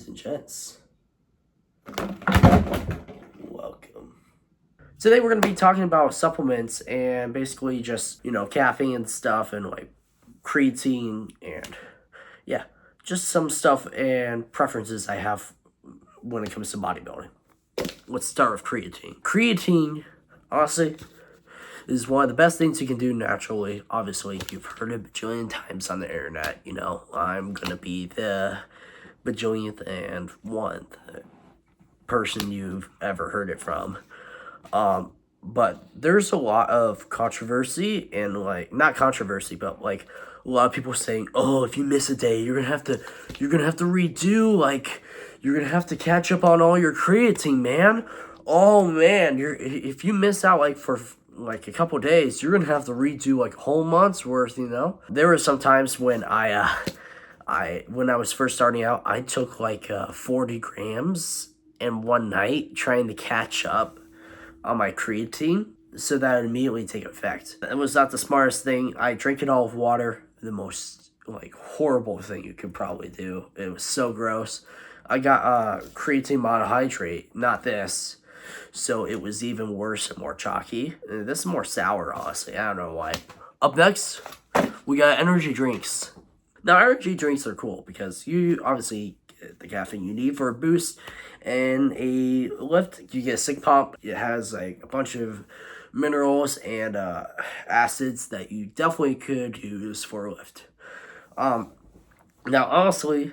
ladies and gents. Welcome. Today we're going to be talking about supplements and basically just, caffeine and stuff and like creatine and yeah, just some stuff and preferences I have when it comes to bodybuilding. Let's start with creatine. Creatine, honestly, is one of the best things you can do naturally. Obviously, you've heard it a bajillion times on the internet. I'm going to be the bajillionth and one person you've ever heard it from. But there's a lot of controversy and not controversy, but a lot of people saying, "Oh, if you miss a day, you're gonna have to redo. You're gonna have to catch up on all your creatine, man. Oh man, if you miss out for a couple days, you're gonna have to redo a whole month's worth." There were some times when when I was first starting out, I took 40 grams in one night trying to catch up on my creatine so that it would immediately take effect. It was not the smartest thing. I drank it all with water. The most horrible thing you could probably do. It was so gross. I got creatine monohydrate, not this. So it was even worse and more chalky. And this is more sour, honestly. I don't know why. Up next, we got energy drinks. Now, energy drinks are cool because you obviously get the caffeine you need for a boost and a lift. You get a sick pump. It has a bunch of minerals and acids that you definitely could use for a lift. Now, honestly,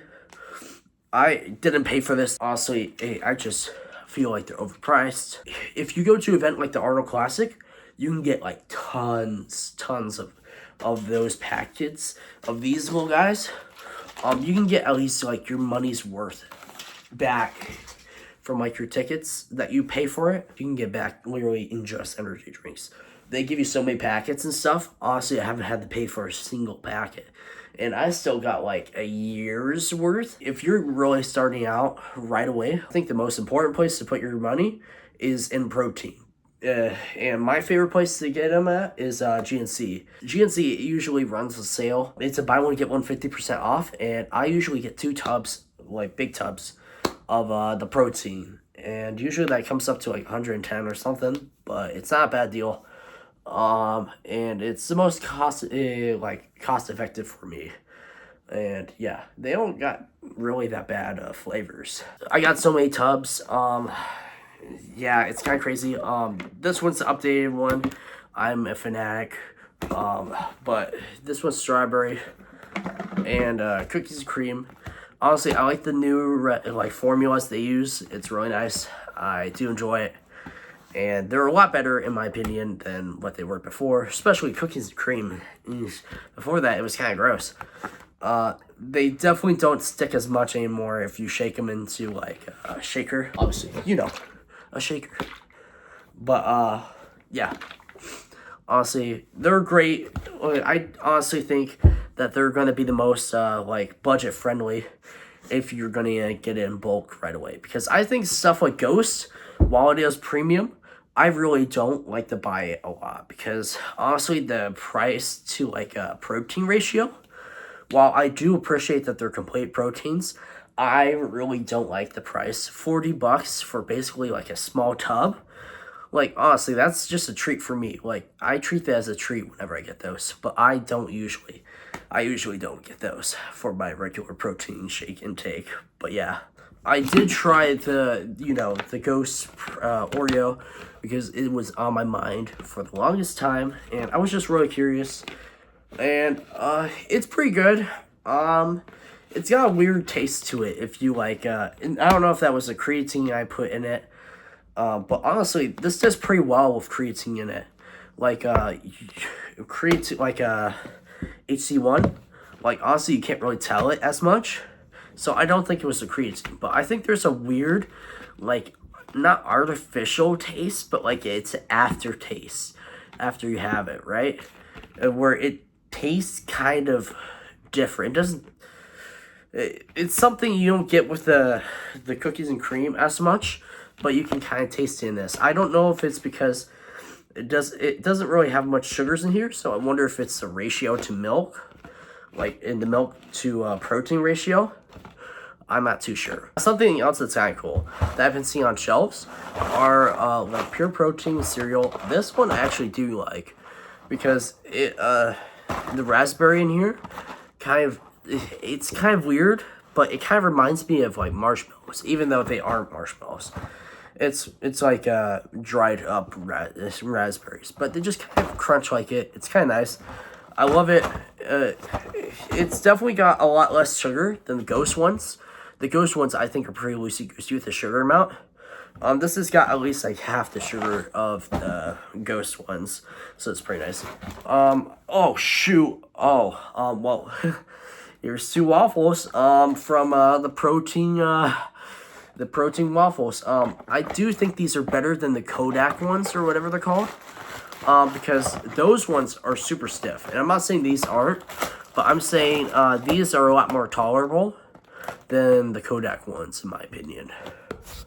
I didn't pay for this. Honestly, I just feel like they're overpriced. If you go to an event like the Arnold Classic, you can get tons of those packets of these little guys. You can get at least your money's worth back from your tickets that you pay for it. You can get back literally in just energy drinks. They give you so many packets and stuff. Honestly, I haven't had to pay for a single packet. And I still got a year's worth. If you're really starting out right away, I think the most important place to put your money is in protein. And my favorite place to get them at is GNC. GNC usually runs a sale. It's a buy one get one 50% off, and I usually get 2 tubs, big tubs, of the protein. And usually that comes up to 110 or something, but it's not a bad deal. And it's the most cost effective for me. And yeah, they don't got really that bad flavors. I got so many tubs. Yeah, it's kind of crazy. This one's the updated one. I'm a fanatic. But this one's strawberry and cookies and cream. Honestly, I like the new formulas they use. It's really nice. I do enjoy it. And they're a lot better, in my opinion, than what they were before, especially cookies and cream. Before that, it was kind of gross. They definitely don't stick as much anymore if you shake them into a shaker. Obviously, a shaker. But yeah, honestly, they're great. I honestly think that they're going to be the most budget friendly if you're going to get it in bulk right away, because I think stuff like Ghost, while it is premium, I really don't like to buy it a lot, because honestly the price to protein ratio, while I do appreciate that they're complete proteins, I really don't like the price. $40 for basically a small tub. Honestly, that's just a treat for me. I treat that as a treat whenever I get those, but I usually don't get those for my regular protein shake intake. But yeah, I did try the Ghost Oreo because it was on my mind for the longest time, and I was just really curious. And it's pretty good. It's got a weird taste to it if you and I don't know if that was the creatine I put in it. But honestly, this does pretty well with creatine in it. Creatine, HC1. Honestly, you can't really tell it as much. So I don't think it was the creatine. But I think there's a weird, not artificial taste, but it's aftertaste after you have it, right? Where it tastes kind of different. It doesn't. It's something you don't get with the cookies and cream as much, but you can kind of taste it in this. I don't know if it's because it doesn't really have much sugars in here, so I wonder if it's the ratio to milk, in the milk to protein ratio. I'm not too sure. Something else that's kind of cool that I've been seeing on shelves are like pure protein cereal. This one I actually do like because it the raspberry in here it's kind of weird, but it kind of reminds me of like marshmallows, even though they aren't marshmallows. It's like dried up raspberries, but they just kind of crunch like it. It's kind of nice. I love it. It's definitely got a lot less sugar than the Ghost ones. The Ghost ones I think are pretty loosey-goosey with the sugar amount. This has got at least like half the sugar of the Ghost ones, so it's pretty nice. Oh shoot. Oh, well, here's 2 waffles. From the protein waffles. I do think these are better than the Kodak ones or whatever they're called. Because those ones are super stiff. And I'm not saying these aren't, but I'm saying these are a lot more tolerable than the Kodak ones, in my opinion.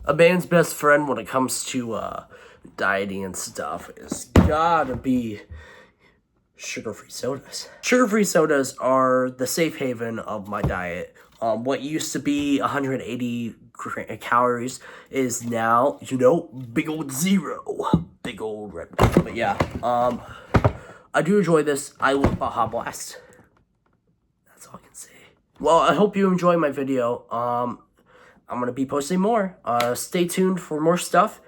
A man's best friend when it comes to dieting and stuff is gotta be sugar-free sodas. Sugar-free sodas are the safe haven of my diet. What used to be 180 calories is now, big old 0. Big old red. But yeah, I do enjoy this. I love Baja Blast. That's all I can say. Well, I hope you enjoy my video. I'm going to be posting more. Stay tuned for more stuff.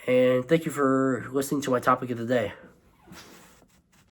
And thank you for listening to my topic of the day.